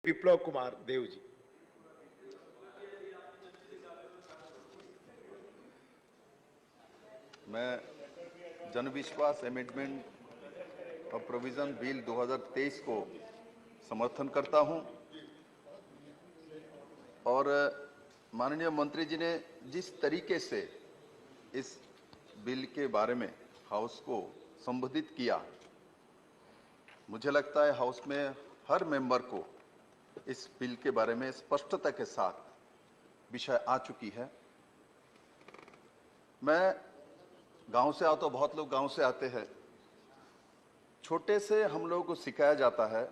विप्लव कुमार देव जी। मैं जनविश्वास अमेंडमेंट और provision bill 2023 को समर्थन करता हूं और माननीय मंत्री जी ने जिस तरीके से इस बिल के बारे में हाउस को संबोधित किया, मुझे लगता है हाउस में हर मेंबर को इस बिल के बारे में स्पष्टता के साथ विषय आ चुकी है। मैं गांव से आता हूं, बहुत लोग गांव से आते हैं। छोटे से हम लोगों को सिखाया जाता है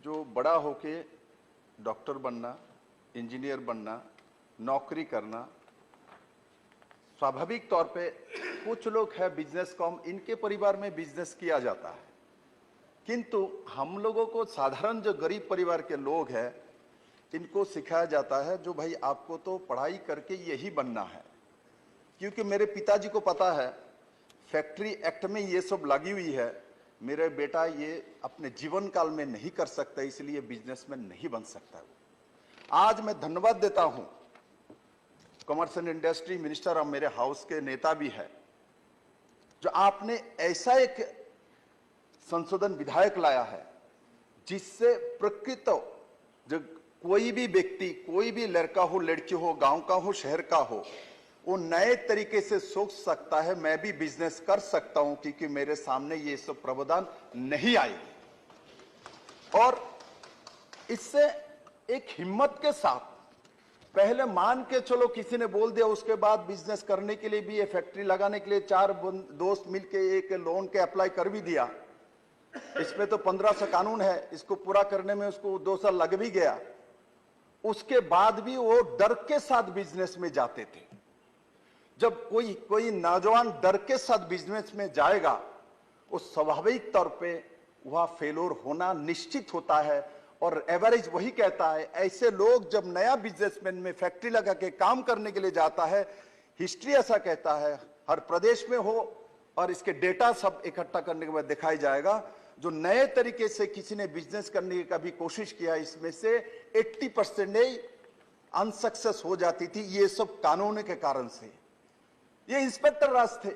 जो बड़ा होके डॉक्टर बनना, इंजीनियर बनना, नौकरी करना। स्वाभाविक तौर पे कुछ लोग हैं बिजनेस कॉम, इनके परिवार में बिजनेस किया जाता है, किंतु हम लोगों को साधारण जो गरीब परिवार के लोग हैं इनको सिखाया जाता है जो भाई आपको तो पढ़ाई करके यही बनना है, क्योंकि मेरे पिताजी को पता है फैक्ट्री एक्ट में ये सब लगी हुई है, मेरे बेटा ये अपने जीवन काल में नहीं कर सकता, इसलिए बिजनेसमैन नहीं बन सकता। आज मैं धन्यवाद देता हूं कॉमर्स एंड इंडस्ट्री मिनिस्टर और मेरे हाउस के नेता भी है जो आपने ऐसा एक संशोधन विधायक लाया है जिससे प्रकृत जो कोई भी व्यक्ति, कोई भी लड़का हो, लड़की हो, गांव का हो, शहर का हो, वो नए तरीके से सोच सकता है मैं भी बिजनेस कर सकता हूं क्योंकि मेरे सामने ये सब प्रावधान नहीं आएगी। और इससे एक हिम्मत के साथ, पहले मान के चलो किसी ने बोल दिया, उसके बाद बिजनेस करने के लिए भी, ये फैक्ट्री लगाने के लिए 4 दोस्त मिलके एक लोन के अप्लाई कर भी दिया। इसमें तो 1500 कानून है, इसको पूरा करने में उसको 2 साल लग भी गया। उसके बाद भी वो डर के साथ बिजनेस में जाते थे। जब कोई नौजवान डर के साथ बिजनेस में जाएगा, वो स्वाभाविक तौर पे वह फेलोर होना निश्चित होता है। और एवरेज वही कहता है, ऐसे लोग जब नया बिजनेसमैन में फैक्ट्री लगा के काम करने के लिए जाता है, हिस्ट्री ऐसा कहता है, हर प्रदेश में हो और इसके डेटा सब इकट्ठा करने के बाद दिखाई जाएगा, जो नए तरीके से किसी ने बिजनेस करने की कभी कोशिश किया, इसमें से 80% अनसक्सेस हो जाती थी, ये सब कानून के कारण से। ये इंस्पेक्टर राज थे।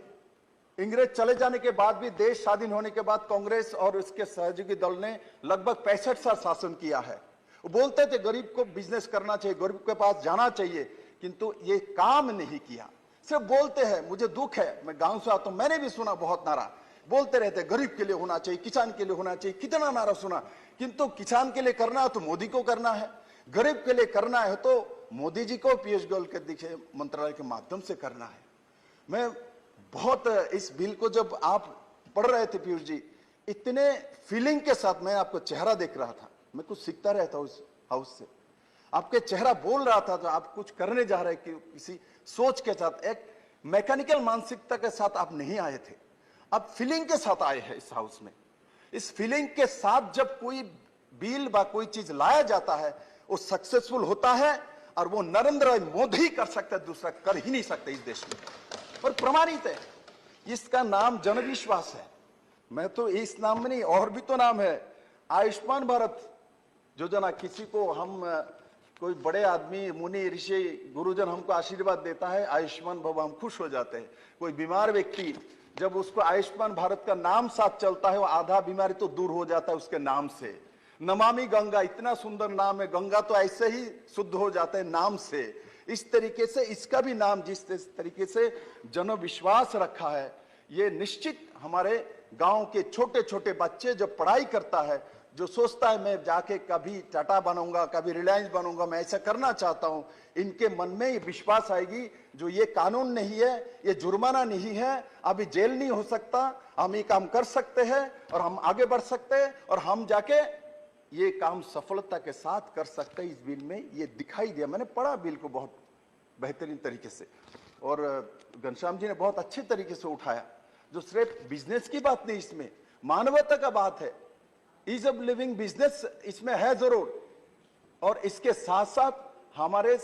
अंग्रेज चले जाने के बाद भी, देश स्वाधीन होने के बाद कांग्रेस और उसके सहयोगी दल ने लगभग 65 साल शासन किया है। वो बोलते थे गरीब को बिजनेस करना चाहिए, गरीब के पास जाना चाहिए, किंतु ये काम नहीं किया। सिर्फ बोलते हैं। मुझे दुख है, मैं गांव से आता हूं, मैंने भी सुना बहुत नारा, बोलते रहते गरीब के लिए होना चाहिए, किसान के लिए होना चाहिए, कितना नारा सुना, किंतु किसान के लिए करना है तो मोदी को करना है, गरीब के लिए करना है तो मोदी जी को पीयूष गोयल के दिखे मंत्रालय के माध्यम से करना है। मैं बहुत इस बिल को जब आप पढ़ रहे थे पीयूष जी, इतने फीलिंग के साथ मैं आपको चेहरा देख रहा था, मैं कुछ सीखता रहता हूं उस हाउस से। आपके चेहरा बोल रहा था तो आप कुछ करने जा रहे, किसी सोच के साथ, एक मैकेनिकल मानसिकता के साथ आप नहीं आए थे, आप फीलिंग के साथ आए हैं इस हाउस में। इस फीलिंग के साथ जब कोई बिल बा कोई चीज लाया जाता है, वो सक्सेसफुल होता है और वो नरेंद्र मोदी कर सकता है, दूसरा कर ही नहीं सकता इस देश में, और प्रमाणित है। इसका नाम जनविश्वास है। मैं तो इस नाम में नहीं, और भी तो नाम है, आयुष्मान भारत योजना। किसी को हम कोई बड़े आदमी, मुनि ऋषि गुरुजन हमको आशीर्वाद देता है, आयुष्मान भव, हम खुश हो जाते हैं। कोई बीमार व्यक्ति जब उसको आयुष्मान भारत का नाम साथ चलता है, वो आधा बीमारी तो दूर हो जाता है उसके नाम से। नमामि गंगा, इतना सुंदर नाम है, गंगा तो ऐसे ही शुद्ध हो जाता है नाम से। इस तरीके से इसका भी नाम जिस तरीके से जनविश्वास रखा है, ये निश्चित हमारे गांव के छोटे छोटे बच्चे जब पढ़ाई करता है, जो सोचता है मैं जाके कभी टाटा बनूंगा, कभी रिलायंस बनूंगा, मैं ऐसा करना चाहता हूं, इनके मन में ये विश्वास आएगी जो ये कानून नहीं है, ये जुर्माना नहीं है, अभी जेल नहीं हो सकता, हम ये काम कर सकते हैं और हम आगे बढ़ सकते हैं और हम जाके ये काम सफलता के साथ कर सकते हैं। इस बिल में ये दिखाई दिया। मैंने पढ़ा बिल को बहुत बेहतरीन तरीके से, और घनश्याम जी ने बहुत अच्छे तरीके से उठाया, जो सिर्फ बिजनेस की बात नहीं, इसमें मानवता का बात है, ईज ऑफ लिविंग बिजनेस इसमें है जरूर, और इसके साथ साथ हमारे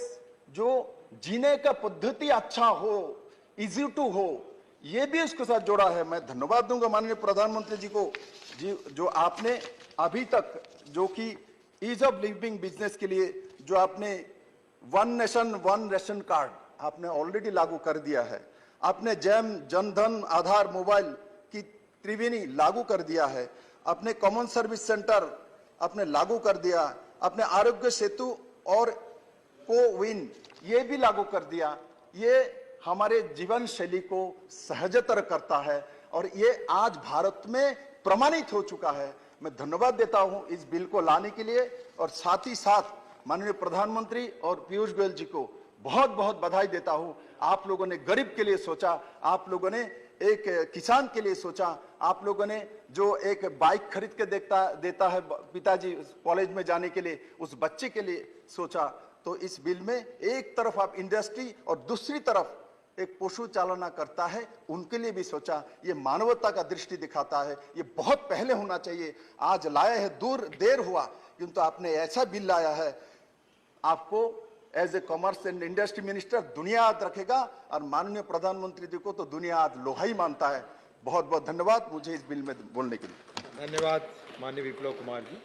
जो जीने का पद्धति अच्छा हो, इजी टू हो, ये भी उसके साथ जोड़ा है। मैं धन्यवाद दूंगा माननीय प्रधानमंत्री जी को, जी जो आपने अभी तक जो कि ईज ऑफ लिविंग बिजनेस के लिए जो आपने one nation one ration card आपने ऑलरेडी लागू कर दिया है, आपने जैम जनधन आधार मोबाइल की त्रिवेणी लागू कर दिया है, अपने कॉमन सर्विस सेंटर आपने लागू कर दिया, अपने आरोग्य सेतु और कोविन ये भी लागू कर दिया। ये हमारे जीवन शैली को सहजतर करता है और ये आज भारत में प्रमाणित हो चुका है। मैं धन्यवाद देता हूं इस बिल को लाने के लिए और साथ ही साथ माननीय प्रधानमंत्री और पीयूष गोयल जी को बहुत बहुत बधाई देता हूं। आप लोगों ने गरीब के लिए सोचा, आप लोगों ने एक किसान के लिए सोचा, आप लोगों ने जो एक बाइक खरीद के देता है पिताजी कॉलेज में जाने के लिए, उस बच्चे के लिए सोचा। तो इस बिल में एक तरफ आप इंडस्ट्री और दूसरी तरफ एक पशु चालना करता है उनके लिए भी सोचा। ये मानवता का दृष्टि दिखाता है। ये बहुत पहले होना चाहिए, आज लाया है, देर हुआ, किंतु आपने ऐसा बिल लाया है। आपको as a commerce and industry minister दुनिया याद रखेगा और माननीय प्रधानमंत्री जी को तो दुनिया आज लोहा ही मानता है। बहुत बहुत धन्यवाद मुझे इस बिल में बोलने के लिए। धन्यवाद माननीय विप्लव कुमार जी।